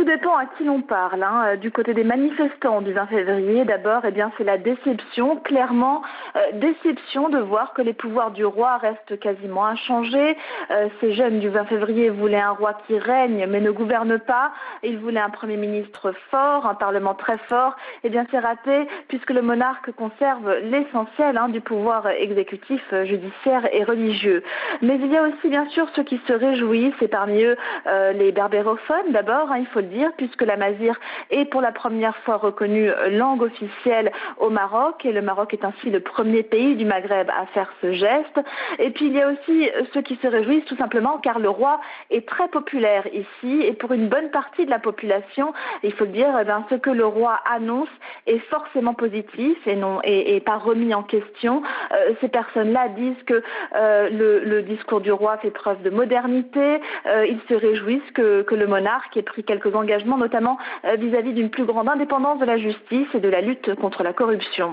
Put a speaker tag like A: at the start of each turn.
A: tout dépend à qui l'on parle. Du côté des manifestants du 20 février, d'abord, c'est la déception, clairement déception de voir que les pouvoirs du roi restent quasiment inchangés. Ces jeunes du 20 février voulaient un roi qui règne mais ne gouverne pas. Ils voulaient un premier ministre fort, un parlement très fort. C'est raté puisque le monarque conserve l'essentiel du pouvoir exécutif, judiciaire et religieux. Mais il y a aussi bien sûr ceux qui se réjouissent, et parmi eux les berbérophones d'abord, il faut le dire, puisque l'amazigh est pour la première fois reconnue langue officielle au Maroc, et le Maroc est ainsi le premier pays du Maghreb à faire ce geste. Et puis il y a aussi ceux qui se réjouissent tout simplement car le roi est très populaire ici, et pour une bonne partie de la population, il faut le dire, ce que le roi annonce est forcément positif et pas remis en question. Ces personnes-là disent que le discours du roi fait preuve de modernité. Ils se réjouissent que le monarque ait pris quelques engagements, notamment vis-à-vis d'une plus grande indépendance de la justice et de la lutte contre la corruption.